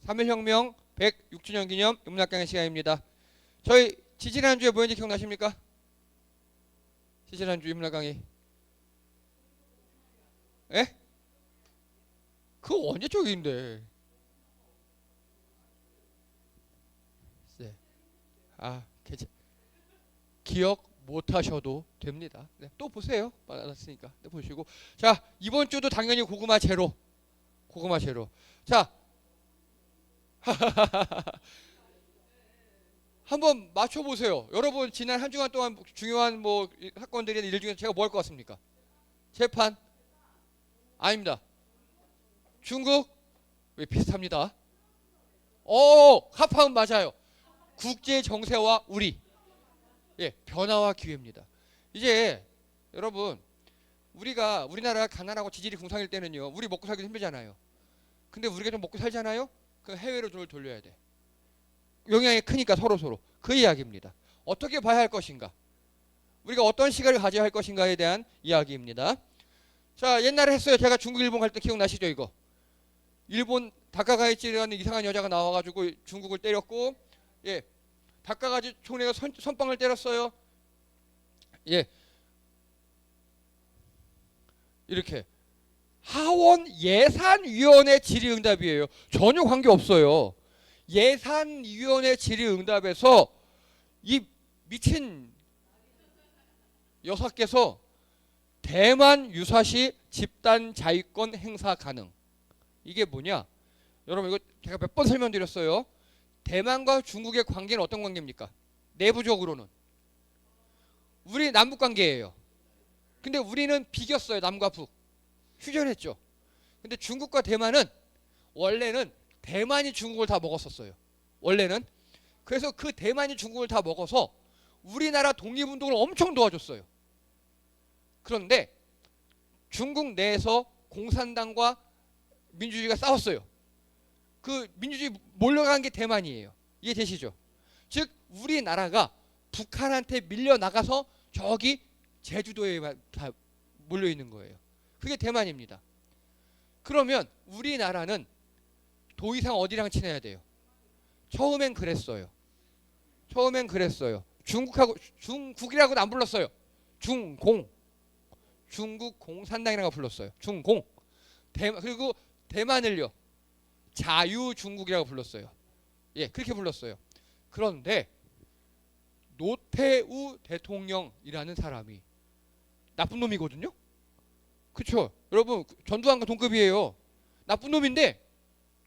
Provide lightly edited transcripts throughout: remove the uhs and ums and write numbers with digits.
3.1혁명 106주년 기념 인문학강의 시간입니다. 저희 지지난주에 뭐였는지 기억나십니까? 지지난주 인문학 강의. 예? 그거 언제 쪽인데? 네. 기억 못 하셔도 됩니다. 네, 또 보세요. 받았으니까. 네, 보시고. 자, 이번 주도 당연히 고구마 제로. 고구마 제로. 자, 한번 맞춰보세요. 여러분 지난 한 주간 동안 중요한 뭐 사건들이나 일 중에 제가 뭐 할 것 같습니까? 재판? 아닙니다. 중국? 왜 비슷합니다. 합하면 맞아요. 국제 정세와 우리. 예, 변화와 기회입니다. 이제 여러분 우리나라가 가난하고 지질이 궁상일 때는요. 우리 먹고 살기 힘들잖아요. 근데 우리가 좀 먹고 살잖아요. 그 해외로 돈을 돌려야 돼. 영향이 크니까 서로 그 이야기입니다. 어떻게 봐야 할 것인가? 우리가 어떤 시각을 가져야 할 것인가에 대한 이야기입니다. 자, 옛날에 했어요. 제가 중국 일본 갈 때 기억나시죠? 이거 일본 다카가이치라는 이상한 여자가 나와가지고 중국을 때렸고, 예, 다카가이치 총리가 선빵을 때렸어요. 예, 이렇게 하원 예산위원회 질의응답이에요. 전혀 관계 없어요. 예산위원회 질의응답에서 이 미친 여사께서 대만 유사시 집단 자위권 행사 가능. 이게 뭐냐? 여러분 이거 제가 몇 번 설명드렸어요. 대만과 중국의 관계는 어떤 관계입니까? 내부적으로는 우리 남북 관계예요. 근데 우리는 비겼어요. 남과 북 휴전했죠. 근데 중국과 대만은 원래는 대만이 중국을 다 먹었었어요. 원래는. 그래서 그 대만이 중국을 다 먹어서 우리나라 독립운동을 엄청 도와줬어요. 그런데 중국 내에서 공산당과 민주주의가 싸웠어요. 그 민주주의 몰려간 게 대만이에요. 이해되시죠? 즉 우리나라가 북한한테 밀려나가서 저기 제주도에 다 몰려있는 거예요. 그게 대만입니다. 그러면 우리나라는 더 이상 어디랑 친해야 돼요? 처음엔 그랬어요. 중국이라고는 안 불렀어요. 중국 공산당이라고 불렀어요. 중공. 그리고 대만을요. 자유중국이라고 불렀어요. 예, 그렇게 불렀어요. 그런데 노태우 대통령이라는 사람이 나쁜 놈이거든요. 그렇죠? 여러분 전두환과 동급이에요. 나쁜 놈인데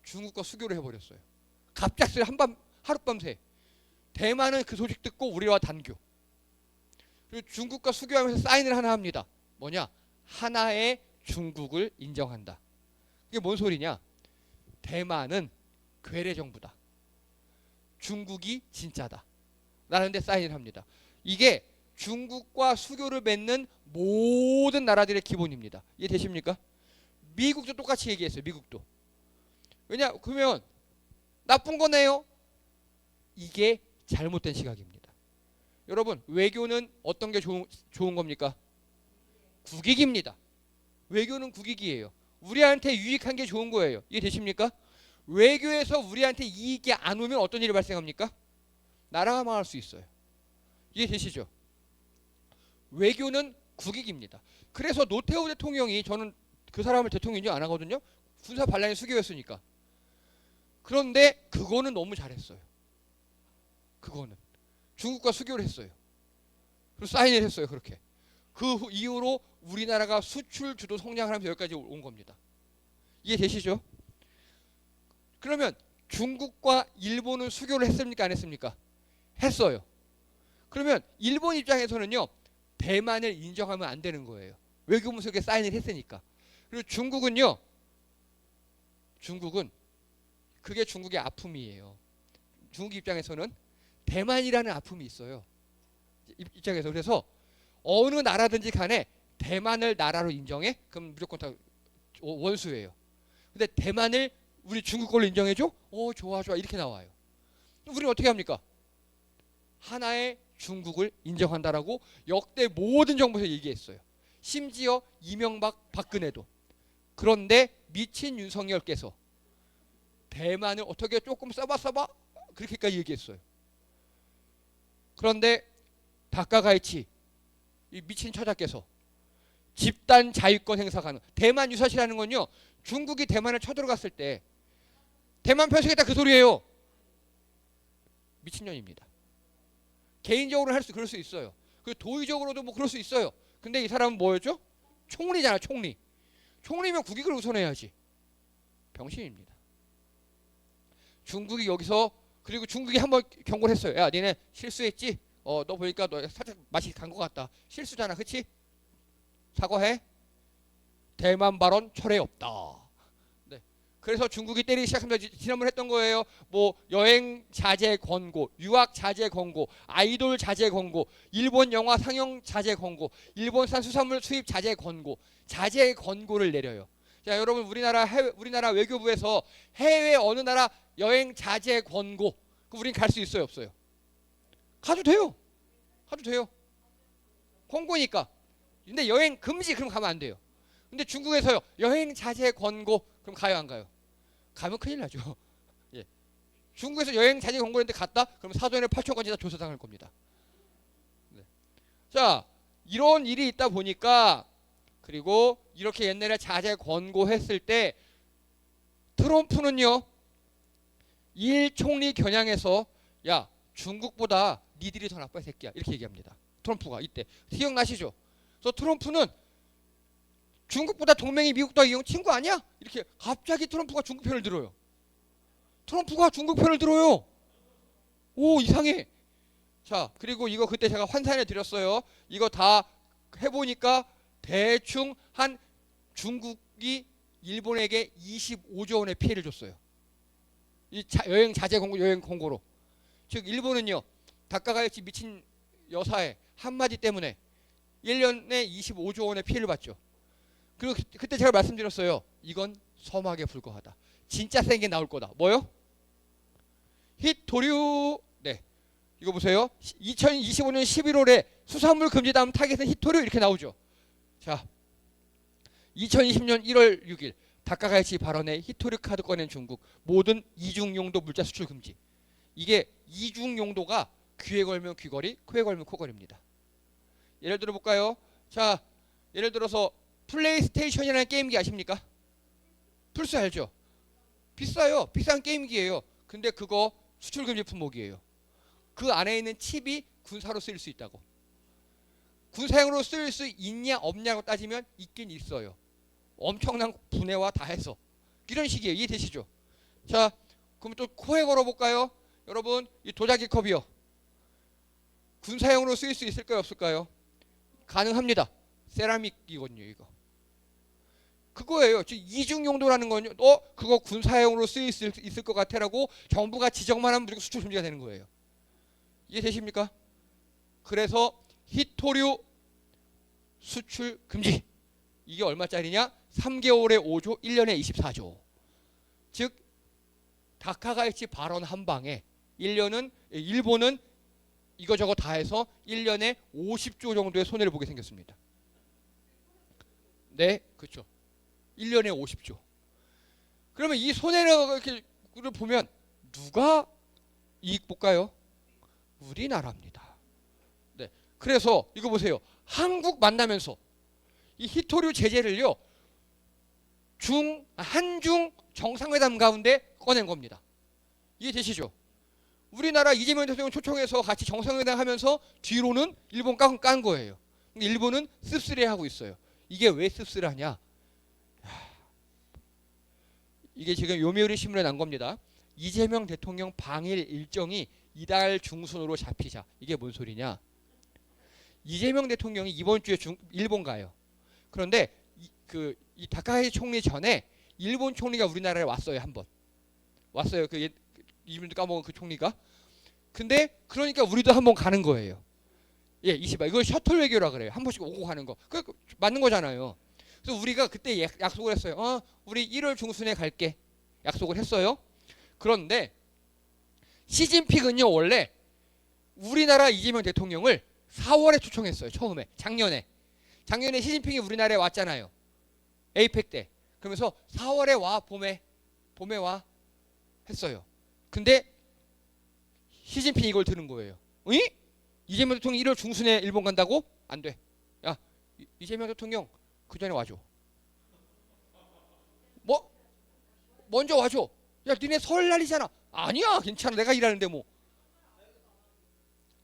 중국과 수교를 해버렸어요. 갑작스레 하룻밤새. 대만은 그 소식 듣고 우리와 단교. 그리고 중국과 수교하면서 사인을 하나 합니다. 뭐냐? 하나의 중국을 인정한다. 이게 뭔 소리냐? 대만은 괴뢰 정부다. 중국이 진짜다. 라는데 사인을 합니다. 이게 중국과 수교를 맺는 모든 나라들의 기본입니다. 이해되십니까? 미국도 똑같이 얘기했어요. 미국도. 그러면 나쁜 거네요. 이게 잘못된 시각입니다. 여러분 외교는 어떤 게 좋은 겁니까? 국익입니다. 외교는 국익이에요. 우리한테 유익한 게 좋은 거예요. 이해되십니까? 외교에서 우리한테 이익이 안 오면 어떤 일이 발생합니까? 나라가 망할 수 있어요. 이해되시죠? 외교는 국익입니다. 그래서 노태우 대통령이, 저는 그 사람을 대통령인지 안 하거든요. 군사 반란의 수교였으니까. 그런데 그거는 너무 잘했어요. 그거는 중국과 수교를 했어요. 그리고 사인을 했어요. 그렇게. 그 이후로 우리나라가 수출 주도 성장하면서 여기까지 온 겁니다. 이해되시죠? 그러면 중국과 일본은 수교를 했습니까? 안 했습니까? 했어요. 그러면 일본 입장에서는요. 대만을 인정하면 안 되는 거예요. 외교문서에 사인을 했으니까. 그리고 중국은 그게 중국의 아픔이에요. 중국 입장에서는 대만이라는 아픔이 있어요. 입장에서. 그래서 어느 나라든지 간에 대만을 나라로 인정해? 그럼 무조건 다 원수예요. 근데 대만을 우리 중국 걸로 인정해줘? 좋아 이렇게 나와요. 우리는 어떻게 합니까? 하나의 중국을 인정한다라고 역대 모든 정부에서 얘기했어요. 심지어 이명박 박근혜도. 그런데 미친 윤석열께서 대만을 어떻게 조금 써봐 그렇게까지 얘기했어요. 그런데 다카가이치 이 미친 처자께서 집단 자유권 행사 가능. 대만 유사시라는 건요. 중국이 대만을 쳐들어갔을 때 대만 편수겠다 그 소리예요. 미친년입니다. 개인적으로 그럴 수 있어요. 그리고 도의적으로도 뭐 그럴 수 있어요. 근데 이 사람은 뭐였죠? 총리잖아, 총리. 총리면 국익을 우선해야지. 병신입니다. 중국이 여기서 그리고 중국이 한번 경고를 했어요. 야, 니네 실수했지? 너 보니까 너 살짝 맛이 간 것 같다. 실수잖아, 그치? 사과해. 대만 발언 철회 없다. 네. 그래서 중국이 때리기 시작하면서 지난번에 했던 거예요. 뭐 여행 자제 권고, 유학 자제 권고, 아이돌 자제 권고, 일본 영화 상영 자제 권고, 일본산 수산물 수입 자제 권고, 자제 권고를 내려요. 자, 여러분 우리나라 외교부에서 해외 어느 나라 여행 자제 권고, 우린 갈 수 있어요, 없어요? 가도 돼요. 가도 돼요. 권고니까. 근데 여행 금지 그럼 가면 안 돼요. 근데 중국에서요. 여행 자제 권고 그럼 가요 안 가요? 가면 큰일 나죠. 예. 중국에서 여행 자제 권고했는데 갔다? 그럼 사돈의 8천까지 다 조사당할 겁니다. 네. 자, 이런 일이 있다 보니까 그리고 이렇게 옛날에 자제 권고했을 때 트럼프는요. 일 총리 겨냥해서 야 중국보다 니들이 더 나빠 이 새끼야 이렇게 얘기합니다. 트럼프가 이때 기억나시죠? 그래서 트럼프는 중국보다 동맹이 미국과 이용 친구 아니야? 이렇게 갑자기 트럼프가 중국 편을 들어요. 트럼프가 중국 편을 들어요. 오 이상해. 자 그리고 이거 그때 제가 환산해 드렸어요. 이거 다 해보니까 대충 한 중국이 일본에게 25조 원의 피해를 줬어요. 이 여행 자제 공고 여행 공고로. 즉 일본은요. 다카가이치 미친 여사의 한마디 때문에 1년에 25조 원의 피해를 봤죠. 그리고 그때 제가 말씀드렸어요. 이건 서막에 불과하다. 진짜 센 게 나올 거다. 뭐요? 히토류. 네. 이거 보세요. 2025년 11월에 수산물 금지 다음 타겟은 히토류 이렇게 나오죠. 자. 2020년 1월 6일 다카가이치 발언에 히토류 카드 꺼낸 중국. 모든 이중 용도 물자 수출 금지. 이게 이중 용도가 귀에 걸면 귀걸이, 코에 걸면 코걸이입니다. 예를 들어 볼까요? 자, 예를 들어서 플레이스테이션이라는 게임기 아십니까? 플스 알죠? 비싸요. 비싼 게임기예요. 근데 그거 수출금지 품목이에요. 그 안에 있는 칩이 군사로 쓰일 수 있다고. 군사용으로 쓰일 수 있냐 없냐고 따지면 있긴 있어요. 엄청난 분해와 다 해서. 이런 식이에요. 이해되시죠? 자, 그럼 또 코에 걸어볼까요? 여러분, 이 도자기 컵이요. 군사용으로 쓰일 수 있을까요? 없을까요? 가능합니다. 세라믹이거든요. 이거. 그거예요. 즉 이중 용도라는 건요. 그거 군사용으로 쓰일 수 있을 것 같아라고 정부가 지적만 하면 무조건 수출 금지가 되는 거예요. 이해되십니까? 그래서 히토류 수출 금지. 이게 얼마짜리냐? 3개월에 5조, 1년에 24조. 즉 다카가이치 발언 한 방에 일본은 이거저거 다 해서 1년에 50조 정도의 손해를 보게 생겼습니다. 네, 그렇죠. 1년에 50조. 그러면 이 손해를 보면 누가 이익 볼까요? 우리나라입니다. 네, 그래서 이거 보세요. 한국 만나면서 이 히토류 제재를요. 한중 정상회담 가운데 꺼낸 겁니다. 이해되시죠? 우리나라 이재명 대통령 초청해서 같이 정상회담 하면서 뒤로는 일본 깐 거예요. 일본은 씁쓸해하고 있어요. 이게 왜 씁쓸하냐? 이게 지금 요미우리 신문에 난 겁니다. 이재명 대통령 방일 일정이 이달 중순으로 잡히자. 이게 뭔 소리냐? 이재명 대통령이 이번 주에 일본 가요. 그런데 이 다카이 총리 전에 일본 총리가 우리나라에 왔어요. 한번 왔어요. 이름도 까먹은 그 총리가. 근데 그러니까 우리도 한번 가는 거예요. 예, 이거 셔틀 외교라 그래요. 한 번씩 오고 가는 거. 그 맞는 거잖아요. 그래서 우리가 그때 약속을 했어요. 우리 1월 중순에 갈게. 약속을 했어요. 그런데 시진핑은요 원래 우리나라 이재명 대통령을 4월에 초청했어요. 처음에 작년에 시진핑이 우리나라에 왔잖아요. 에이펙 때. 그러면서 4월에 와 봄에 와. 했어요. 근데 시진핑이 이걸 들은 거예요. 응? 이재명 대통령이 1월 중순에 일본 간다고? 안 돼. 야, 이재명 대통령 그 전에 와줘. 뭐? 먼저 와줘. 야, 니네 설날이잖아. 아니야, 괜찮아. 내가 일하는데 뭐.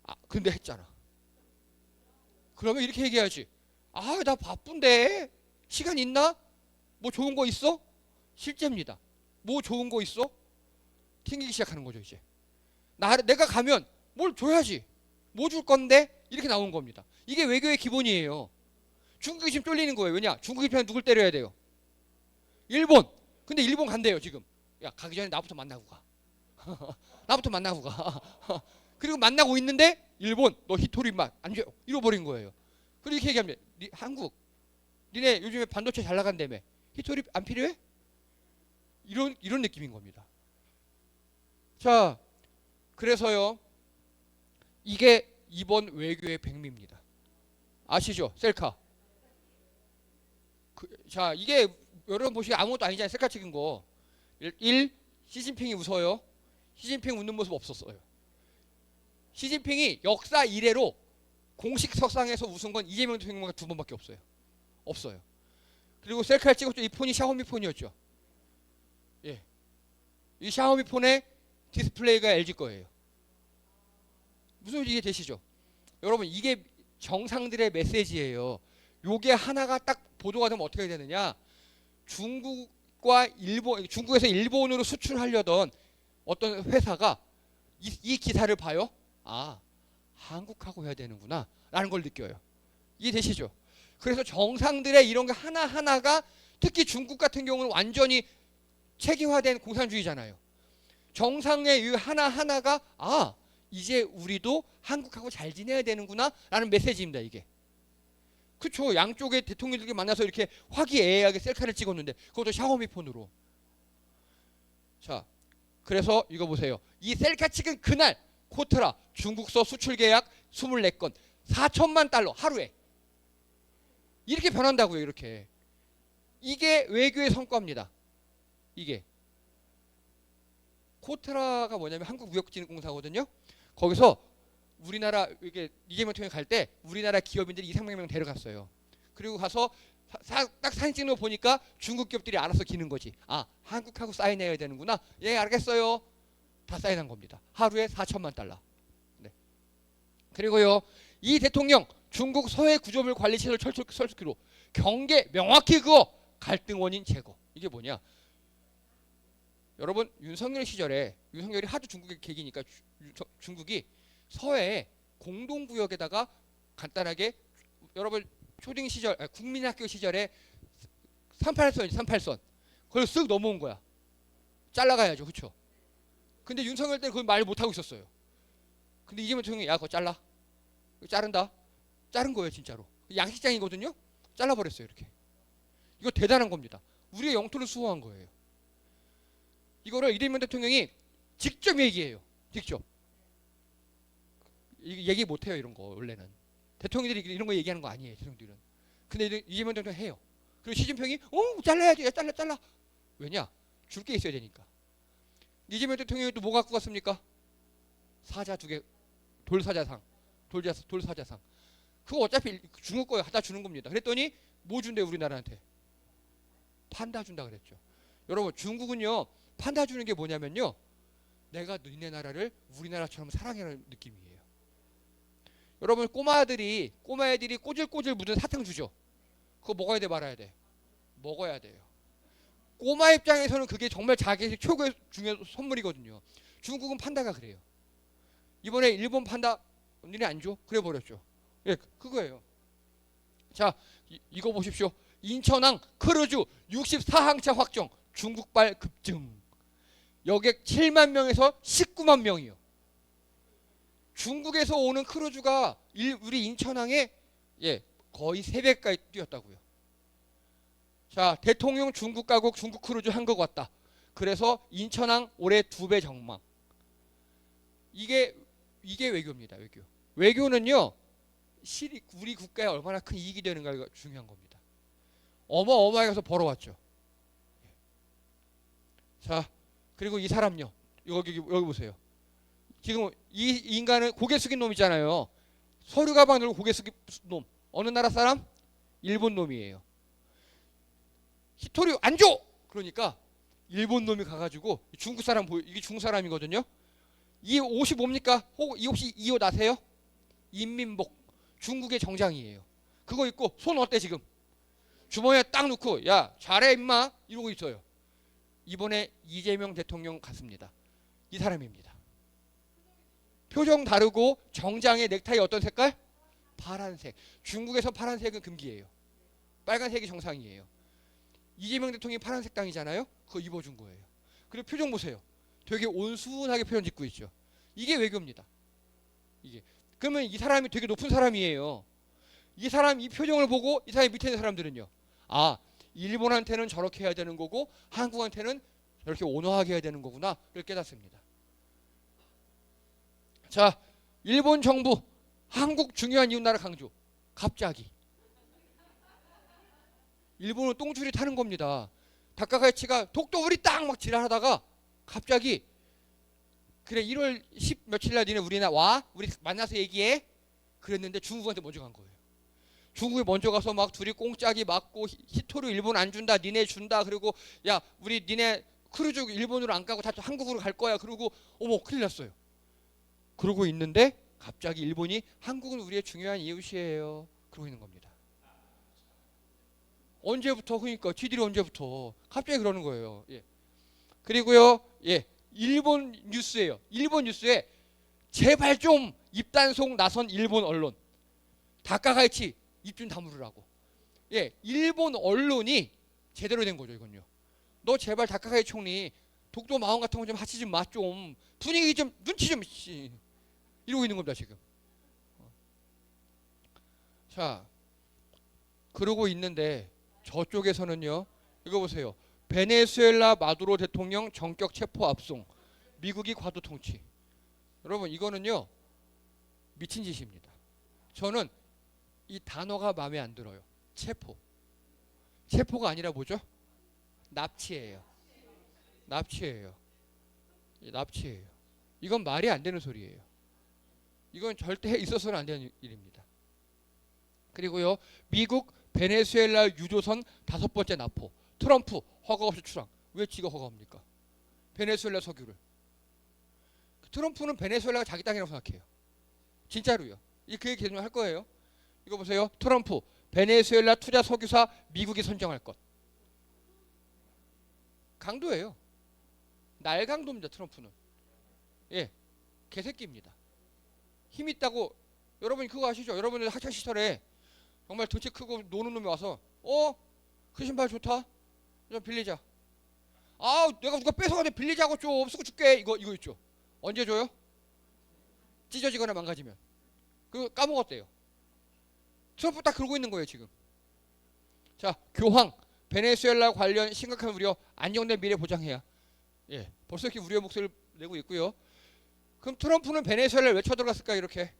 아, 근데 했잖아. 그러면 이렇게 얘기해야지. 아, 나 바쁜데. 시간 있나? 뭐 좋은 거 있어? 실제입니다. 뭐 좋은 거 있어? 튕기기 시작하는 거죠, 이제. 내가 가면 뭘 줘야지. 뭐 줄 건데? 이렇게 나온 겁니다. 이게 외교의 기본이에요. 중국이 지금 쫄리는 거예요. 왜냐? 중국 입장에 누굴 때려야 돼요? 일본. 근데 일본 간대요, 지금. 야, 가기 전에 나부터 만나고 가. 나부터 만나고 가. 그리고 만나고 있는데 일본 너 히토리만 안 줘. 잃어버린 거예요. 그리고 이렇게 얘기합니다. 한국 니네 요즘에 반도체 잘 나간다며. 히토리 안 필요해? 이런 느낌인 겁니다. 자, 그래서요. 이게 이번 외교의 백미입니다. 아시죠? 셀카. 자, 이게 여러분 보시기 아무것도 아니잖아요. 셀카 찍은 거. 1. 시진핑이 웃어요. 시진핑 웃는 모습 없었어요. 시진핑이 역사 이래로 공식 석상에서 웃은 건 이재명 대통령만 2번밖에 없어요. 없어요. 그리고 셀카를 찍었죠. 이 폰이 샤오미 폰이었죠. 예. 이 샤오미 폰의 디스플레이가 LG 거예요. 무슨 소리 이해되시죠? 여러분 이게 정상들의 메시지예요. 요게 하나가 딱 보도가 되면 어떻게 되느냐? 중국과 일본, 중국에서 일본으로 수출하려던 어떤 회사가 이 기사를 봐요. 아, 한국하고 해야 되는구나 라는 걸 느껴요. 이해되시죠? 그래서 정상들의 이런 게 하나하나가 특히 중국 같은 경우는 완전히 체계화된 공산주의잖아요. 정상의 이 하나하나가 아, 이제 우리도 한국하고 잘 지내야 되는구나 라는 메시지입니다. 이게. 그렇죠. 양쪽의 대통령들이 만나서 이렇게 화기애애하게 셀카를 찍었는데 그것도 샤오미 폰으로. 자, 그래서 이거 보세요. 이 셀카 찍은 그날 코트라 중국서 수출 계약 24건 4천만 달러 하루에. 이렇게 변한다고요. 이렇게. 이게 외교의 성과입니다. 이게. 코트라가 뭐냐면 한국무역진흥공사거든요. 거기서 우리나라 이게 이재명 대통령이 갈 때 우리나라 기업인들이 200~300명 데려갔어요. 그리고 가서 딱 사진 찍는 거 보니까 중국 기업들이 알아서 기는 거지. 아, 한국하고 사인해야 되는구나. 예, 알겠어요. 다 사인한 겁니다. 하루에 4천만 달러. 네. 그리고요, 이 대통령 중국 서해 구조물 관리시설 철수기로 경계 명확히 그거 갈등 원인 제거. 이게 뭐냐? 여러분 윤석열 시절에 윤석열이 하도 중국의 계기니까 중국이 서해에 공동구역에다가 간단하게 여러분 초등 시절 국민학교 시절에 38선 그걸 쓱 넘어온 거야. 잘라가야죠. 그렇죠? 근데 윤석열 때는 그걸 말 못하고 있었어요. 근데 이재명 대통령이 야 그거 잘라. 자른다. 자른 거예요 진짜로. 양식장이거든요. 잘라버렸어요 이렇게. 이거 대단한 겁니다. 우리의 영토를 수호한 거예요. 이거를 이재명 대통령이 직접 얘기해요. 직접. 얘기 못해요 이런 거 원래는. 대통령들이 이런 거 얘기하는 거 아니에요. 대통령들은. 근데 이재명 대통령 해요. 그리고 시진핑이 잘라야지. 야, 잘라. 왜냐? 줄 게 있어야 되니까. 이재명 대통령이 또 뭐 갖고 갔습니까? 사자 2개. 돌사자상. 돌사자상. 그거 어차피 중국 거에 갖다 주는 겁니다. 그랬더니 뭐 준대 우리나라한테? 판다 준다 그랬죠. 여러분 중국은요. 판다 주는 게 뭐냐면요. 내가 너네 나라를 우리나라처럼 사랑하는 느낌이에요. 여러분 꼬마애들이 꼬질꼬질 묻은 사탕 주죠. 그거 먹어야 돼 말아야 돼? 먹어야 돼요. 꼬마 입장에서는 그게 정말 자기 최고의 중요한 선물이거든요. 중국은 판다가 그래요. 이번에 일본 판다 니네 안 줘? 그래 버렸죠. 예, 그거예요. 자, 이거 보십시오. 인천항 크루즈 64항차 확정. 중국발 급증. 여객 7만 명에서 19만 명이요. 중국에서 오는 크루즈가 우리 인천항에 거의 3배까지 뛰었다고요. 자, 대통령 중국 가국 중국 크루즈 한국 왔다. 그래서 인천항 올해 2배 정망. 이게 외교입니다. 외교. 외교는요. 우리 국가에 얼마나 큰 이익이 되는가가 중요한 겁니다. 어마어마하게 해서 벌어왔죠. 자, 그리고 이 사람요. 여기 보세요. 지금 이 인간은 고개 숙인 놈이잖아요. 서류 가방 들고 고개 숙인 놈. 어느 나라 사람? 일본 놈이에요. 히토리 안 줘! 그러니까 일본 놈이 가가지고 중국 사람 이게 중국 사람이거든요. 이 옷이 뭡니까? 이 혹시 이 옷 아세요? 인민복. 중국의 정장이에요. 그거 입고 손 어때 지금? 주머니에 딱 넣고 야 잘해 임마 이러고 있어요. 이번에 이재명 대통령 갔습니다. 이 사람입니다. 표정 다르고 정장의 넥타이 어떤 색깔? 파란색. 중국에서 파란색은 금기예요. 빨간색이 정상이에요. 이재명 대통령이 파란색 땅이잖아요. 그거 입어준 거예요. 그리고 표정 보세요. 되게 온순하게 표현 짓고 있죠. 이게 외교입니다. 이게. 그러면 이 사람이 되게 높은 사람이에요. 이 사람 이 표정을 보고 이 사람 밑에 있는 사람들은요. 아, 일본한테는 저렇게 해야 되는 거고 한국한테는 저렇게 온화하게 해야 되는 거구나. 이걸 깨닫습니다. 자, 일본 정부 한국 중요한 이웃나라 강조. 갑자기. 일본은 똥줄이 타는 겁니다. 다카가이치가 독도우리 딱 막 지랄하다가 갑자기 그래 1월 10 며칠 날 니네 우리나 와 우리 만나서 얘기해 그랬는데 중국한테 먼저 간 거예요. 중국에 먼저 가서 막 둘이 꽁짝이 맞고 히토류 일본 안 준다 니네 준다 그리고 야 우리 니네 크루즈 일본으로 안 가고 다 한국으로 갈 거야 그러고 어머 큰일 났어요. 그러고 있는데 갑자기 일본이 한국은 우리의 중요한 이웃이에요 그러고 있는 겁니다. 언제부터 그러니까 지들이 언제부터 갑자기 그러는 거예요. 예. 그리고요 예 일본 뉴스예요. 일본 뉴스에 제발 좀 입단속 나선 일본 언론 다카가이치 입 좀 다물으라고. 예 일본 언론이 제대로 된 거죠 이건요. 너 제발 다카가이치 총리 독도 마음 같은 거 좀 하지 좀 마 좀 분위기 좀 눈치 좀 이러고 있는 겁니다 지금. 자 그러고 있는데 저쪽에서는요 이거 보세요. 베네수엘라 마두로 대통령 전격 체포 압송 미국이 과도 통치. 여러분 이거는요 미친 짓입니다. 저는 이 단어가 마음에 안 들어요. 체포. 체포가 아니라 뭐죠? 납치예요. 납치예요. 납치예요. 이건 말이 안 되는 소리예요. 이건 절대 있어서는 안 되는 일입니다. 그리고요 미국 베네수엘라 유조선 5번째 납포. 트럼프 허가 없이 출항. 왜 지가 허가합니까? 베네수엘라 석유를. 트럼프는 베네수엘라가 자기 땅이라고 생각해요. 진짜로요. 그 얘기 계속 할 거예요. 이거 보세요. 트럼프 베네수엘라 투자 석유사 미국이 선정할 것. 강도예요. 날강도입니다. 트럼프는. 예, 개새끼입니다. 힘 있다고 여러분 그거 아시죠? 여러분들 학창 시절에 정말 덩치 크고 노는 놈이 와서 그 신발 좋다. 좀 빌리자. 아 내가 누가 뺏어가지고 빌리자고 좀 쓰고 줄게. 이거 있죠. 언제 줘요? 찢어지거나 망가지면. 그거 까먹었대요. 트럼프 딱 그러고 있는 거예요 지금. 자 교황 베네수엘라 관련 심각한 우려 안정된 미래 보장해야. 예, 벌써 이렇게 우려의 목소리를 내고 있고요. 그럼 트럼프는 베네수엘라를 왜 쳐들어갔을까 이렇게?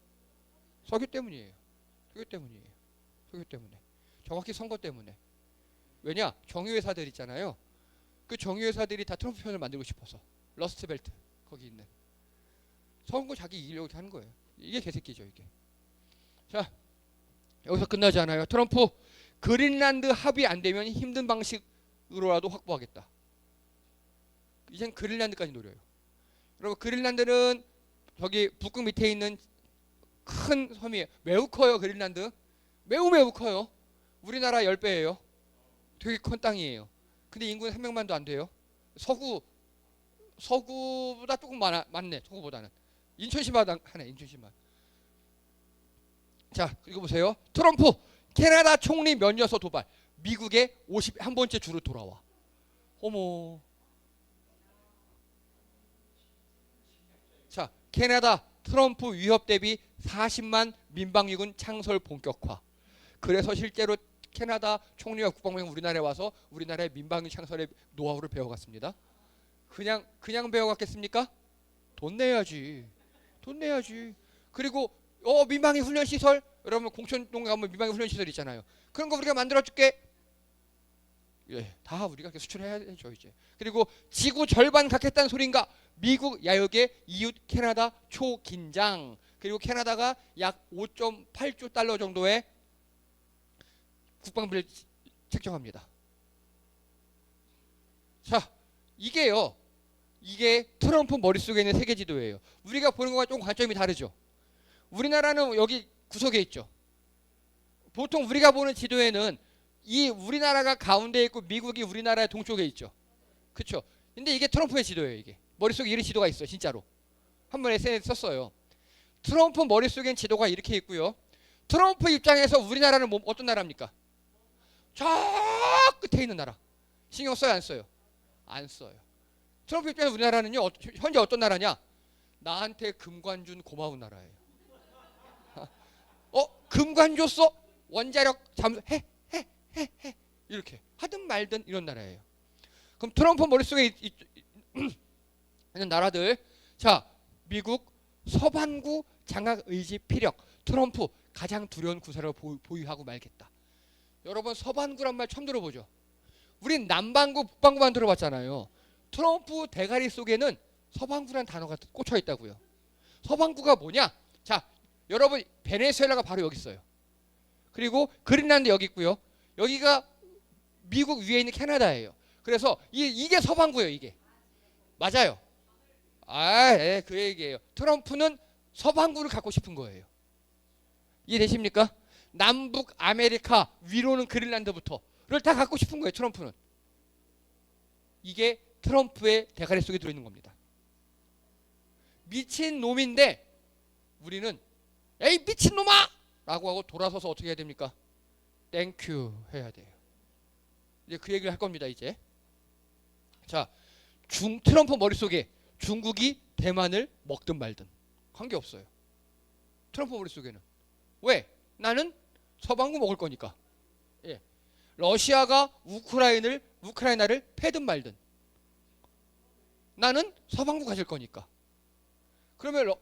석유 때문이에요. 석유 때문이에요. 석유 때문에. 정확히 선거 때문에. 왜냐? 정유회사들 있잖아요. 그 정유회사들이 다 트럼프 편을 만들고 싶어서. 러스트벨트 거기 있는. 선거 자기 이기려고 이렇게 하는 거예요. 이게 개새끼죠 이게. 자 여기서 끝나지 않아요. 트럼프 그린란드 합의 안 되면 힘든 방식으로라도 확보하겠다. 이젠 그린란드까지 노려요. 여러분 그린란드는 저기 북극 밑에 있는 큰 섬이에요. 매우 커요 그린란드. 매우 커요. 우리나라 10배예요. 되게 큰 땅이에요. 근데 인구는 300만도 안 돼요. 서구보다 조금 많네. 서구보다는. 인천시만 하네. 인천시만. 자 이거 보세요. 트럼프 캐나다 총리 면여서 도발. 미국에 51번째 주로 돌아와. 어머. 자 캐나다 트럼프 위협 대비 40만 민방위군 창설 본격화. 그래서 실제로 캐나다 총리와 국방부장 우리나라에 와서 우리나라의 민방위 창설의 노하우를 배워갔습니다. 그냥 배워갔겠습니까? 돈 내야지. 돈 내야지. 그리고 민방위 훈련 시설 여러분 공천동 가면 민방위 훈련 시설 있잖아요. 그런 거 우리가 만들어 줄게. 예, 다 우리가 수출해야 되죠 이제. 그리고 지구 절반 갖겠다는 소린가? 미국 야욕의 이웃 캐나다 초긴장. 그리고 캐나다가 약 5.8조 달러 정도의 국방비를 책정합니다. 자, 이게요. 이게 트럼프 머릿속에 있는 세계 지도예요. 우리가 보는 것과 좀 관점이 다르죠. 우리나라는 여기 구석에 있죠. 보통 우리가 보는 지도에는 이 우리나라가 가운데 있고 미국이 우리나라의 동쪽에 있죠. 그렇죠? 근데 이게 트럼프의 지도예요. 이게 머릿속에 이런 지도가 있어 진짜로. 한번 SNS 썼어요. 트럼프 머릿속엔 지도가 이렇게 있고요. 트럼프 입장에서 우리나라는 어떤 나라입니까? 저 끝에 있는 나라. 신경 써요 안 써요? 안 써요. 트럼프 입장에서 우리나라는요 현재 어떤 나라냐? 나한테 금관 준 고마운 나라예요. 금관 줬어? 원자력 잠수 해 이렇게 하든 말든 이런 나라예요. 그럼 트럼프 머릿속에 있는 나라들, 자 미국 서반구 장악 의지 피력. 트럼프 가장 두려운 구사를 보유하고 말겠다. 여러분 서반구란 말 처음 들어보죠? 우린 남반구 북반구만 들어봤잖아요. 트럼프 대가리 속에는 서반구란 단어가 꽂혀 있다고요. 서반구가 뭐냐? 자 여러분 베네수엘라가 바로 여기 있어요. 그리고 그린란드 여기 있고요. 여기가 미국 위에 있는 캐나다예요. 그래서 이게 서반구예요. 이게 맞아요. 그 얘기예요. 트럼프는 서반구를 갖고 싶은 거예요. 이해되십니까? 남북 아메리카 위로는 그린란드부터를 다 갖고 싶은 거예요. 트럼프는. 이게 트럼프의 대가리 속에 들어있는 겁니다. 미친 놈인데 우리는 에이 미친놈아! 라고 하고 돌아서서 어떻게 해야 됩니까? 땡큐 해야 돼요. 이제 그 얘기를 할 겁니다. 이제 자 트럼프 머릿속에 중국이 대만을 먹든 말든 관계없어요. 트럼프 머릿속에는. 왜? 나는 서방구 먹을 거니까. 예. 러시아가 우크라이나를 패든 말든 나는 서방구 가질 거니까. 그러면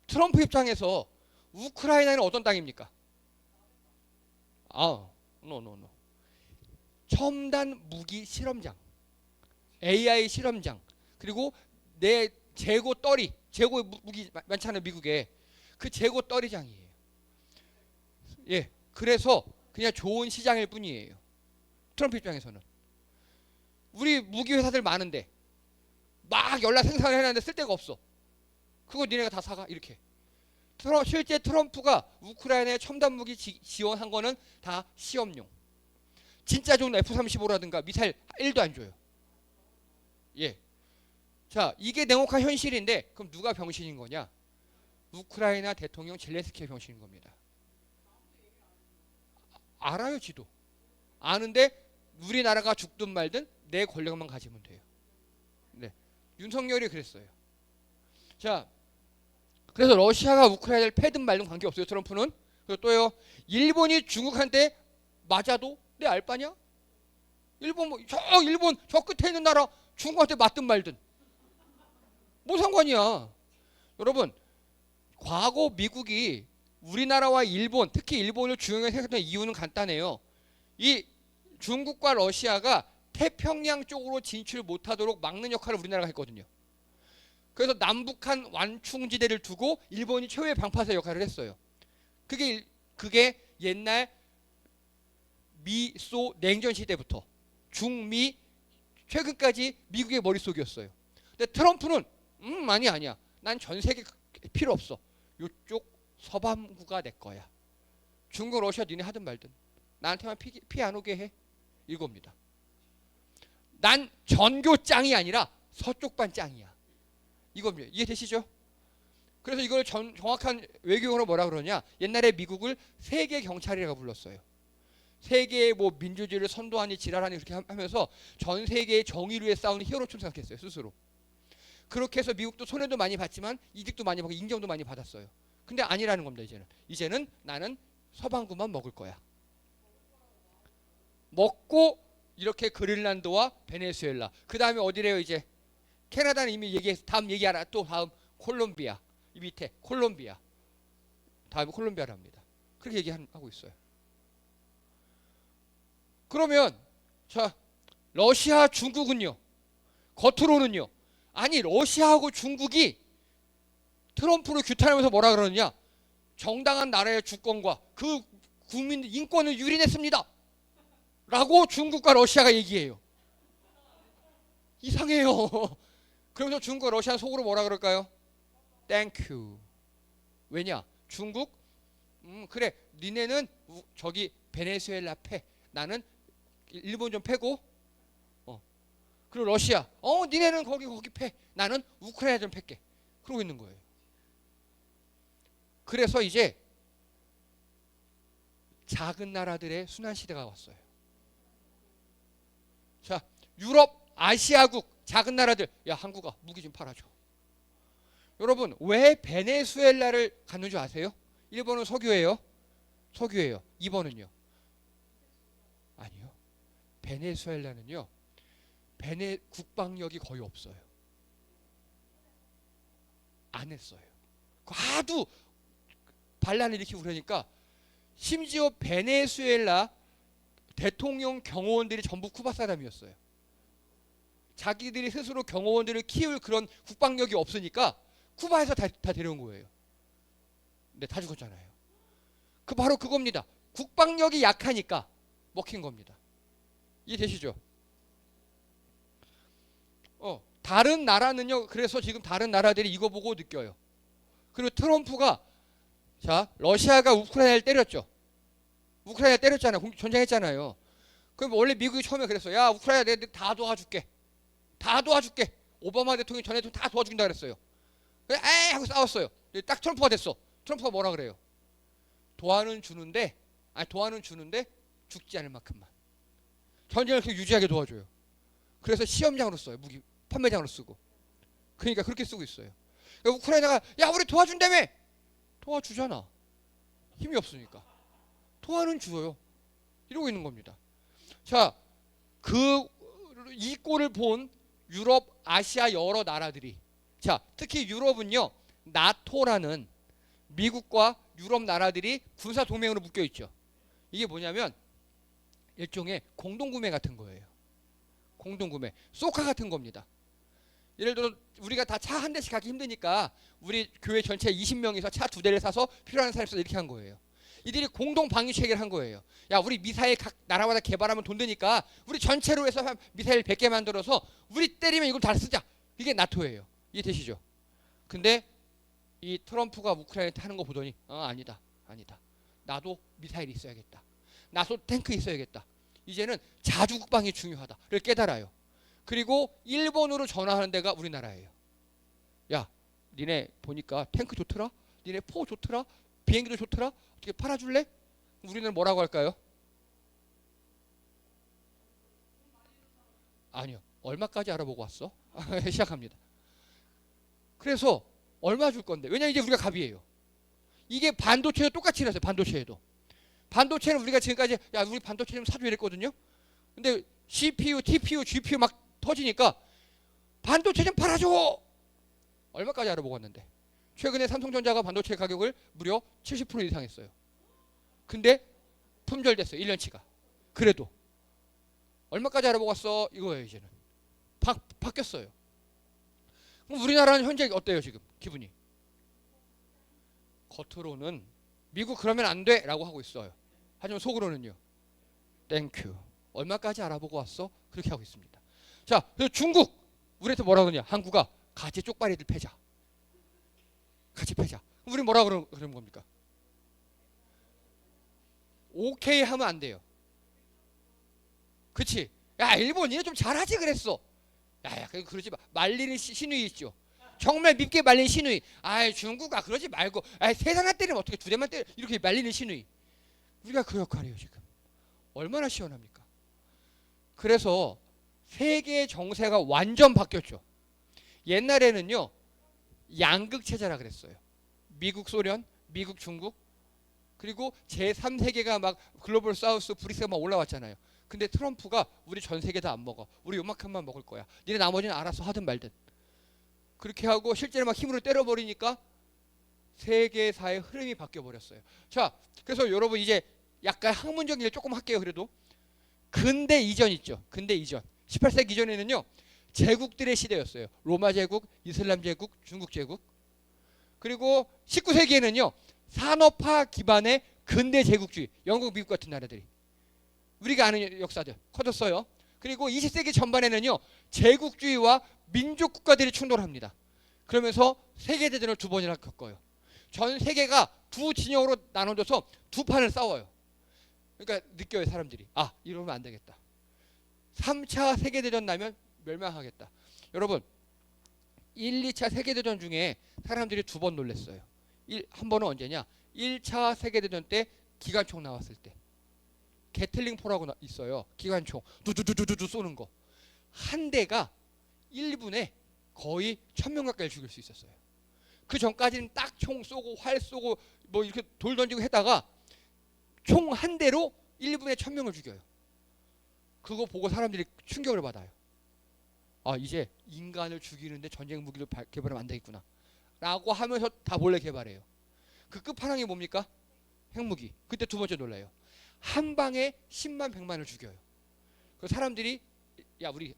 트럼프 입장에서 우크라이나는 어떤 땅입니까? 노. 첨단 무기 실험장, AI 실험장, 그리고 내 재고 무기 많잖아요 미국에. 그 재고 떨이장이에요. 예, 그래서 그냥 좋은 시장일 뿐이에요. 트럼프 입장에서는. 우리 무기 회사들 많은데 막 연락 생산을 해놨는데 쓸 데가 없어. 그거 니네가 다 사가 이렇게. 실제 트럼프가 우크라이나에 첨단 무기 지원한 거는 다 시험용. 진짜 좋은 F-35라든가 미사일 1도 안 줘요. 예. 자, 이게 냉혹한 현실인데 그럼 누가 병신인 거냐? 우크라이나 대통령 젤렌스키가 병신인 겁니다. 알아요, 지도. 아는데 우리나라가 죽든 말든 내 권력만 가지면 돼요. 네. 윤석열이 그랬어요. 자, 그래서 러시아가 우크라이나를 패든 말든 관계없어요. 트럼프는. 그리고 또요. 일본이 중국한테 맞아도 내 알바냐? 일본 일본 저 끝에 있는 나라 중국한테 맞든 말든 뭐 상관이야. 여러분 과거 미국이 우리나라와 일본, 특히 일본을 중요하게 생각했던 이유는 간단해요. 이 중국과 러시아가 태평양 쪽으로 진출 못하도록 막는 역할을 우리나라가 했거든요. 그래서 남북한 완충지대를 두고 일본이 최후의 방파제 역할을 했어요. 그게 옛날 미소 냉전 시대부터 중미 최근까지 미국의 머릿속이었어요. 근데 트럼프는 아니야. 난 전 세계 필요 없어. 이쪽 서반구가 내 거야. 중국, 러시아 니네 하든 말든 나한테만 피 안 오게 해. 이겁니다. 난 전교 짱이 아니라 서쪽반 짱이야. 이겁니다. 이해되시죠? 그래서 이걸 정확한 외교용어로 뭐라 그러냐? 옛날에 미국을 세계 경찰이라고 불렀어요. 세계의 뭐 민주주의를 선도하니 지랄하니 그렇게 하면서 전 세계의 정의를 위해 싸우는 히어로처럼 생각했어요. 스스로. 그렇게 해서 미국도 손해도 많이 봤지만 이득도 많이 받고 인정도 많이 받았어요. 근데 아니라는 겁니다. 이제는 나는 서반구만 먹을 거야. 먹고 이렇게 그린란드와 베네수엘라. 그 다음에 어디래요 이제? 캐나다는 이미 얘기해서 다음 얘기하라. 또 다음 콜롬비아. 이 밑에 콜롬비아. 다음에 콜롬비아랍니다. 그렇게 얘기하고 있어요. 그러면 자 러시아, 중국은요. 겉으로는요. 아니 러시아하고 중국이 트럼프를 규탄하면서 뭐라 그러느냐. 정당한 나라의 주권과 그 국민 인권을 유린했습니다. 라고 중국과 러시아가 얘기해요. 이상해요. 그러면서 중국과 러시아는 속으로 뭐라 그럴까요? 땡큐. 왜냐? 중국? 그래. 니네는 저기 베네수엘라 패. 나는 일본 좀 패고. 그리고 러시아. 니네는 거기 패. 나는 우크라이나 좀 팰게. 그러고 있는 거예요. 그래서 이제 작은 나라들의 순환 시대가 왔어요. 자, 유럽, 아시아국 작은 나라들, 야 한국아 무기 좀 팔아줘. 여러분 왜 베네수엘라를 갖는 줄 아세요? 1번은 석유예요. 석유예요. 2번은요? 아니요. 베네수엘라는요. 국방력이 거의 없어요. 안 했어요. 하도 반란을 일으키고 그러니까 심지어 베네수엘라 대통령 경호원들이 전부 쿠바 사람이었어요. 자기들이 스스로 경호원들을 키울 그런 국방력이 없으니까 쿠바에서 다 데려온 거예요. 근데 다 죽었잖아요. 바로 그겁니다. 국방력이 약하니까 먹힌 겁니다. 이해되시죠? 다른 나라는요. 그래서 지금 다른 나라들이 이거 보고 느껴요. 그리고 트럼프가 자 러시아가 우크라이나를 때렸죠. 우크라이나 때렸잖아요. 전쟁했잖아요. 그럼 원래 미국이 처음에 그랬어요. 야 우크라이나 내가 다 도와줄게. 다 도와줄게. 오바마 대통령이 전에 다 도와주긴다 그랬어요. 그래 에이 하고 싸웠어요. 딱 트럼프가 됐어. 트럼프가 뭐라 그래요? 도와는 주는데 죽지 않을 만큼만. 전쟁을 계속 유지하게 도와줘요. 그래서 시험장으로 써요. 무기 판매장으로 쓰고. 그러니까 그렇게 쓰고 있어요. 그러니까 우크라이나가 야 우리 도와준다며. 도와주잖아. 힘이 없으니까. 도와는 줘요. 이러고 있는 겁니다. 자, 이 꼴을 본 유럽, 아시아 여러 나라들이 자, 특히 유럽은요. 나토라는 미국과 유럽 나라들이 군사 동맹으로 묶여 있죠. 이게 뭐냐면 일종의 공동구매 같은 거예요. 공동구매. 소카 같은 겁니다. 예를 들어 우리가 다 차 한 대씩 가기 힘드니까 우리 교회 전체 20명이서 차 2대를 사서 필요한 사람이 있어서 이렇게 한 거예요. 이들이 공동 방위 체계를 한 거예요. 야 우리 미사일 각 나라마다 개발하면 돈 드니까 우리 전체로 해서 미사일 100개 만들어서 우리 때리면 이걸 다 쓰자. 이게 나토예요. 이해되시죠? 근데 이 트럼프가 우크라이나한테 하는 거 보더니 아니다. 나도 미사일이 있어야겠다. 나도 탱크 있어야겠다. 이제는 자주 국방이 중요하다를 깨달아요. 그리고 일본으로 전화하는 데가 우리나라예요. 야 니네 보니까 탱크 좋더라? 니네 포 좋더라? 비행기도 좋더라? 어떻게 팔아줄래? 우리는 뭐라고 할까요? 아니요. 얼마까지 알아보고 왔어? 시작합니다. 그래서 얼마 줄 건데? 왜냐면 이제 우리가 갑이에요. 이게 반도체도 똑같이 이랬어요. 반도체에도. 반도체는 우리가 지금까지 야 우리 반도체 좀 사줘 이랬거든요. 근데 CPU, TPU, GPU 막 터지니까 반도체 좀 팔아줘. 얼마까지 알아보고 왔는데. 최근에 삼성전자가 반도체 가격을 무려 70% 이상 했어요. 근데 품절됐어요. 1년치가. 그래도 얼마까지 알아보고 왔어? 이거예요. 이제는. 바뀌었어요. 그럼 우리나라는 현재 어때요 지금 기분이? 겉으로는 미국 그러면 안 돼 라고 하고 있어요. 하지만 속으로는요. 땡큐. 얼마까지 알아보고 왔어? 그렇게 하고 있습니다. 자, 그래서 중국 우리한테 뭐라 그러냐? 한국아 같이 쪽발이들 패자. 같이 패자. 우리 뭐라 그러는 겁니까? 오케이 하면 안 돼요. 그치? 야 일본 니네 좀 잘하지 그랬어. 야 그러지 마. 말리는 시누이 있죠. 정말 밉게 말리는 시누이. 중국아 그러지 말고 세상나 때리면 어떻게 2대만 때려. 이렇게 말리는 시누이. 우리가 그 역할이에요 지금. 얼마나 시원합니까? 그래서 세계 정세가 완전 바뀌었죠. 옛날에는요. 양극 체제라 그랬어요. 미국 소련, 미국 중국 그리고 제3세계가 막 글로벌 사우스 브릭스가 막 올라왔잖아요. 근데 트럼프가 우리 전 세계 다 안 먹어. 우리 요만큼만 먹을 거야. 니네 나머지는 알아서 하든 말든. 그렇게 하고 실제로 막 힘으로 때려버리니까 세계사의 흐름이 바뀌어버렸어요. 자, 그래서 여러분 이제 약간 학문적인 일 조금 할게요. 그래도 근대 이전 있죠. 근대 이전. 18세기 이전에는요. 제국들의 시대였어요. 로마 제국, 이슬람 제국, 중국 제국. 그리고 19세기에는요. 산업화 기반의 근대 제국주의, 영국, 미국 같은 나라들이 우리가 아는 역사들 커졌어요. 그리고 20세기 전반에는요. 제국주의와 민족 국가들이 충돌합니다. 그러면서 세계대전을 2번이나 겪어요. 전 세계가 두 진영으로 나눠져서 두 판을 싸워요. 그러니까 느껴요, 사람들이. 아, 이러면 안 되겠다. 3차 세계대전 나면 멸망하겠다. 여러분, 1, 2차 세계대전 중에 사람들이 2번 놀랐어요. 한 번은 언제냐? 1차 세계대전 때 기관총 나왔을 때. 게틀링포라고 있어요. 기관총. 두두두두두 쏘는 거. 한 대가 1분에 거의 1000명 가까이 죽일 수 있었어요. 그 전까지는 딱 총 쏘고 활 쏘고 뭐 이렇게 돌 던지고 했다가 총 한 대로 1분에 1000명을 죽여요. 그거 보고 사람들이 충격을 받아요. 아, 이제 인간을 죽이는데 전쟁 무기를 개발하면 안 되겠구나 라고 하면서 다 몰래 개발해요. 그 끝판왕이 뭡니까? 핵무기. 그때 2번째 놀라요. 한 방에 10만 100만을 죽여요. 그 사람들이 야, 우리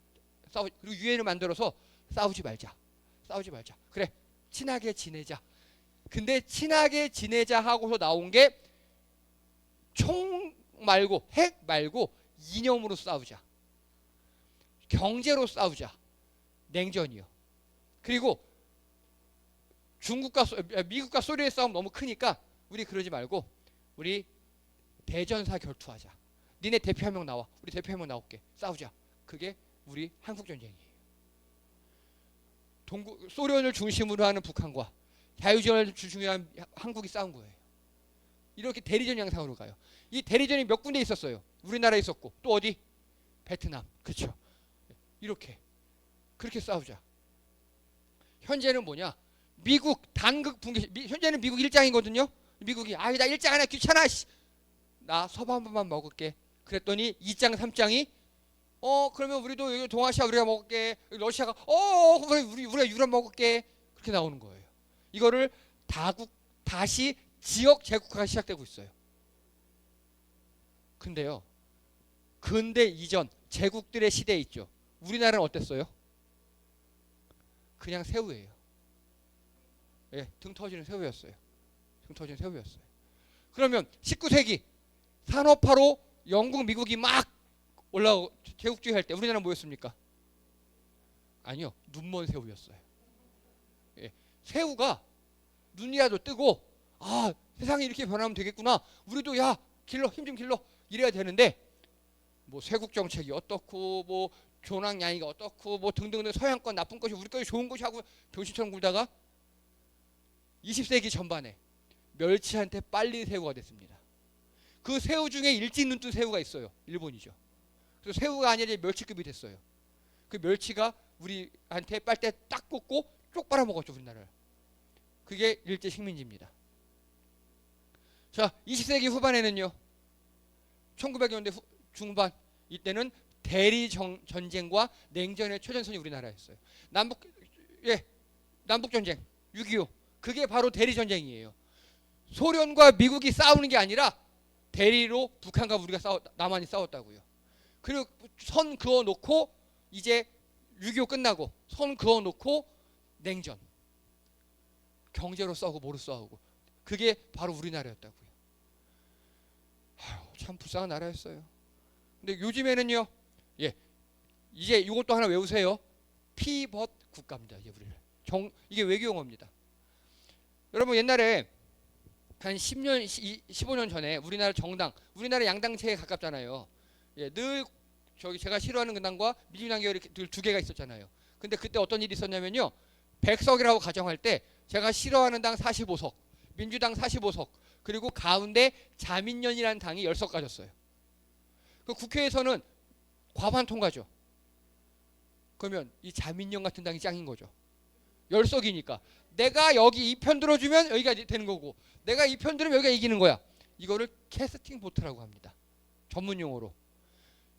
그리고 유엔을 만들어서 싸우지 말자. 그래, 친하게 지내자. 근데 친하게 지내자 하고서 나온 게 총 말고 핵 말고 이념으로 싸우자. 경제로 싸우자. 냉전이요. 그리고 미국과 소련의 싸움 너무 크니까 우리 그러지 말고 우리 대전사 결투하자. 니네 대표 한 명 나와. 우리 대표 한 명 나올게. 싸우자. 그게 우리 한국전쟁이에요. 소련을 중심으로 하는 북한과 자유전을 중심으로 한국이 싸운 거예요. 이렇게 대리전 양상으로 가요. 이 대리전이 몇 군데 있었어요. 우리나라에 있었고 또 어디? 베트남. 그렇죠. 이렇게 그렇게 싸우자. 현재는 뭐냐? 미국 단극 붕괴. 현재는 미국 일장이거든요. 미국이 나 일장 하나 귀찮아. 나 서부 한 번만 먹을게. 그랬더니 2장 3장이 그러면 우리도 여기 동아시아 우리가 먹을게. 러시아가 우리가 유럽 먹을게. 그렇게 나오는 거예요. 이거를 다시 지역 제국화가 시작되고 있어요. 근데요. 근대 이전 제국들의 시대에 있죠. 우리나라는 어땠어요? 그냥 새우예요. 예, 등 터지는 새우였어요. 그러면 19세기 산업화로 영국, 미국이 막 올라오고 제국주의 할 때 우리나라는 뭐였습니까? 아니요. 눈먼 새우였어요. 예, 새우가 눈이라도 뜨고 세상이 이렇게 변하면 되겠구나. 우리도 야 힘 좀 길러 이래야 되는데 뭐 쇄국 정책이 어떻고 뭐 조낭 양이가 어떻고 뭐 등등등 서양권 나쁜 것이 우리 것이 좋은 것이 하고 병신처럼 굴다가 20세기 전반에 멸치한테 빨리 새우가 됐습니다. 그 새우 중에 일찍 눈뜬 새우가 있어요. 일본이죠. 그래서 새우가 아니라 멸치급이 됐어요. 그 멸치가 우리한테 빨대 딱 꽂고 쪽 빨아먹었죠. 우리나라를. 그게 일제 식민지입니다. 자, 20세기 후반에는요. 1900년대 중반 이때는 대리 전쟁과 냉전의 최전선이 우리나라였어요. 남북 전쟁 6.25 그게 바로 대리 전쟁이에요. 소련과 미국이 싸우는 게 아니라 대리로 북한과 우리가 남한이 싸웠다고요. 그리고 선 그어 놓고 이제 6.25 끝나고 선 그어 놓고 냉전 경제로 싸우고 뭐로 싸우고 그게 바로 우리나라였다고요. 참 불쌍한 나라였어요. 근데 요즘에는요. 이제 이것도 하나 외우세요. 피벗 국가입니다. 이제 우리는 이게 외교 용어입니다. 여러분 옛날에 한 10년, 15년 전에 우리나라 정당, 우리나라 양당체에 가깝잖아요. 늘 제가 싫어하는 그 당과 민주당 계열이 늘 2개가 있었잖아요. 근데 그때 어떤 일이 있었냐면요. 100석이라고 가정할 때 제가 싫어하는 당 45석, 민주당 45석, 그리고 가운데 자민련이라는 당이 10석 가졌어요. 그 국회에서는 과반 통과죠. 그러면 이 자민련 같은 당이 짱인 거죠. 10석이니까 내가 여기 이 편 들어주면 여기가 되는 거고 내가 이 편 들으면 여기가 이기는 거야. 이거를 캐스팅 보트라고 합니다. 전문 용어로.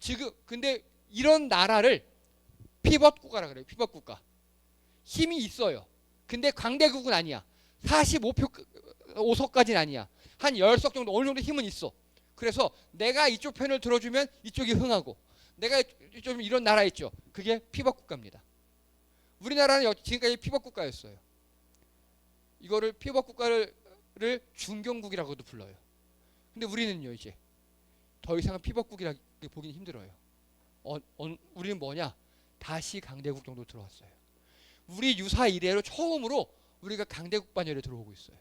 지금 근데 이런 나라를 피벗 국가라 그래요. 피벗 국가. 힘이 있어요. 근데 강대국은 아니야. 45석까지는 아니야. 한 10석 정도 어느 정도 힘은 있어. 그래서 내가 이쪽 편을 들어주면 이쪽이 흥하고 내가 좀 이런 나라 있죠. 그게 피법국가입니다. 우리나라는 지금까지 피법국가였어요. 이거를 피법국가를 중견국이라고도 불러요. 근데 우리는요 이제 더 이상 피법국이라고 보기는 힘들어요. 우리는 뭐냐? 다시 강대국 정도 들어왔어요. 우리 유사 이래로 처음으로 우리가 강대국 반열에 들어오고 있어요.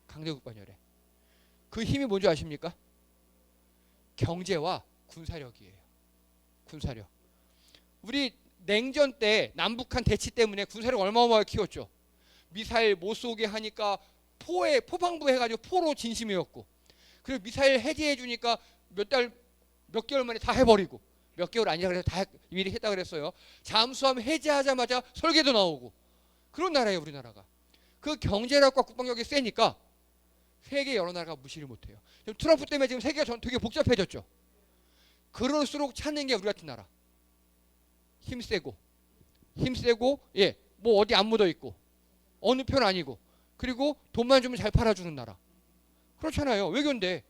강대국 반열에. 그 힘이 뭔지 아십니까? 경제와 군사력이에요. 군사력. 우리 냉전 때 남북한 대치 때문에 군사력 어마어마하게 키웠죠. 미사일 못 쏘게 하니까 포방부 해가지고 포로 진심이었고, 그리고 미사일 해제해 주니까 몇 개월 만에 다 해버리고, 몇 개월 아니라 그래서 다 미리 했다 그랬어요. 잠수함 해제하자마자 설계도 나오고 그런 나라예요 우리나라가. 그 경제력과 국방력이 세니까 세계 여러 나라가 무시를 못해요. 지금 트럼프 때문에 지금 세계가 되게 복잡해졌죠. 그럴수록 찾는 게 우리 같은 나라. 힘세고 예, 뭐 어디 안 묻어 있고 어느 편 아니고, 그리고 돈만 주면 잘 팔아주는 나라. 그렇잖아요. 외교인데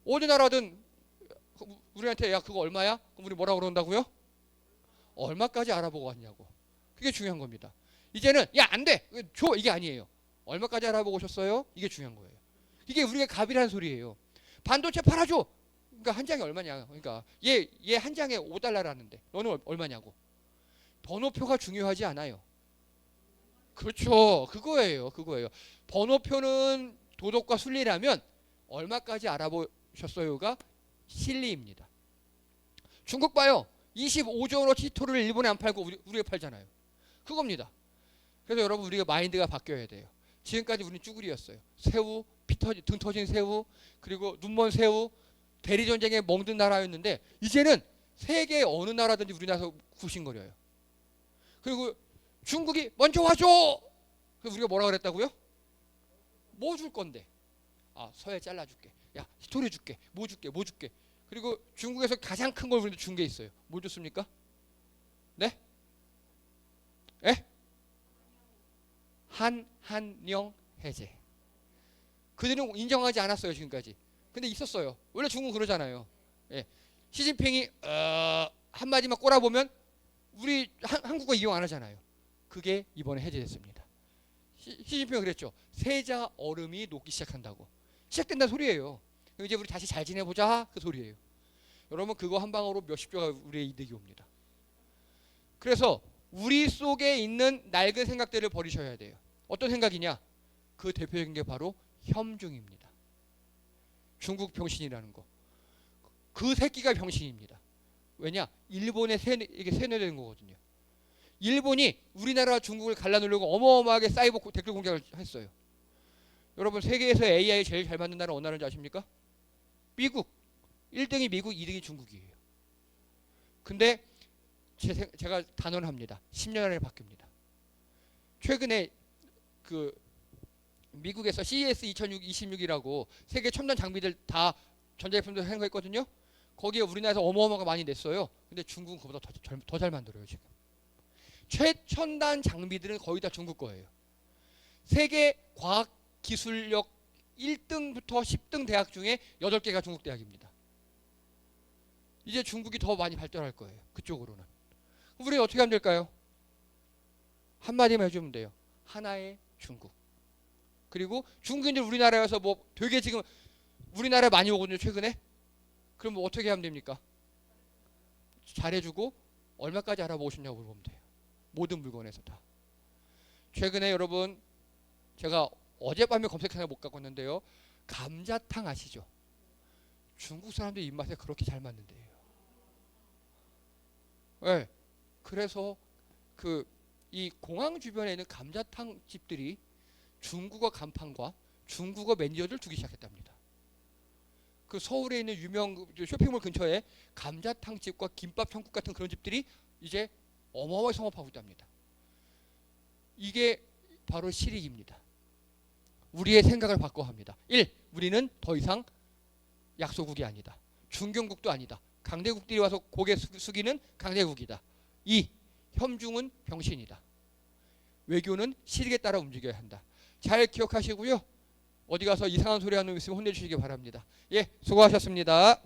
어디 나라든 우리한테 야 그거 얼마야? 그럼 우리 뭐라고 그런다고요? 얼마까지 알아보고 왔냐고. 그게 중요한 겁니다. 이제는 야 안 돼! 줘! 이게 아니에요. 얼마까지 알아보고 오셨어요? 이게 중요한 거예요. 이게 우리가 갑이라는 소리예요. 반도체 팔아줘! 그러니까 한 장에 얼마냐. 그러니까 얘 한 장에 5달러라는데 너는 얼마냐고. 번호표가 중요하지 않아요. 그렇죠. 그거예요. 번호표는 도덕과 순리라면 얼마까지 알아보셨어요가 실리입니다. 중국 봐요. 25조 원어치 히토를 일본에 안 팔고 우리가 팔잖아요. 그겁니다. 그래서 여러분 우리가 마인드가 바뀌어야 돼요. 지금까지 우리는 쭈구리였어요. 새우, 등 터진 새우, 그리고 눈먼 새우, 대리전쟁에 멍든 나라였는데 이제는 세계 어느 나라든지 우리나라에서 굽신거려요. 그리고 중국이 먼저 와줘! 그래서 우리가 뭐라 그랬다고요? 뭐 줄 건데? 아, 서해 잘라줄게. 야, 히토리 줄게. 뭐 줄게. 그리고 중국에서 가장 큰 걸 우리한테 준 게 있어요. 뭐 줬습니까? 네? 예? 한영 해제. 그들은 인정하지 않았어요 지금까지. 근데 있었어요. 원래 중국은 그러잖아요. 예. 시진핑이 한마디만 꼬라보면 우리 한국어 이용 안 하잖아요. 그게 이번에 해제됐습니다. 시진핑이 그랬죠. 세자 얼음이 녹기 시작한다고. 시작된다는 소리예요. 이제 우리 다시 잘 지내보자 그 소리예요. 여러분 그거 한 방으로 몇십 조가 우리의 이득이 옵니다. 그래서 우리 속에 있는 낡은 생각들을 버리셔야 돼요. 어떤 생각이냐? 그 대표적인 게 바로 혐중입니다. 중국 병신이라는 거. 그 새끼가 병신입니다. 왜냐? 일본에 이게 세뇌되는 거거든요. 일본이 우리나라와 중국을 갈라놓으려고 어마어마하게 사이버 댓글 공작을 했어요. 여러분 세계에서 AI 제일 잘 만든 나라 어느 나라인지 아십니까? 미국. 1등이 미국, 2등이 중국이에요. 근데 제가 단언합니다. 10년 안에 바뀝니다. 최근에 그 미국에서 CES 2026이라고 세계 첨단 장비들 다 전자제품들 하는 거 했거든요. 거기에 우리나라에서 어마어마하게 많이 냈어요. 근데 중국은 그보다 더 잘 만들어요 지금. 최첨단 장비들은 거의 다 중국 거예요. 세계 과학 기술력 1등부터 10등 대학 중에 8개가 중국 대학입니다. 이제 중국이 더 많이 발전할 거예요. 그쪽으로는. 우리 어떻게 하면 될까요? 한마디만 해주면 돼요. 하나의 중국. 그리고 중국인들 우리나라에서 뭐 되게 지금 우리나라에 많이 오거든요 최근에. 그럼 뭐 어떻게 하면 됩니까? 잘해주고 얼마까지 알아보셨냐고 물어보면 돼요. 모든 물건에서 다. 최근에 여러분 제가 어젯밤에 검색하다 못 갖고 왔는데요. 감자탕 아시죠? 중국 사람들 입맛에 그렇게 잘 맞는데요. 네. 그래서 이 공항 주변에 있는 감자탕 집들이 중국어 간판과 중국어 매니저들 두기 시작했답니다. 그 서울에 있는 유명 쇼핑몰 근처에 감자탕 집과 김밥 천국 같은 그런 집들이 이제 어마어마하게 성업하고 있답니다. 이게 바로 실익입니다. 우리의 생각을 바꿔야 합니다. 1. 우리는 더 이상 약소국이 아니다. 중견국도 아니다. 강대국들이 와서 고개 숙이는 강대국이다. 2. 혐중은 병신이다. 외교는 실익에 따라 움직여야 한다. 잘 기억하시고요. 어디 가서 이상한 소리 하는 거 있으면 혼내주시기 바랍니다. 예, 수고하셨습니다.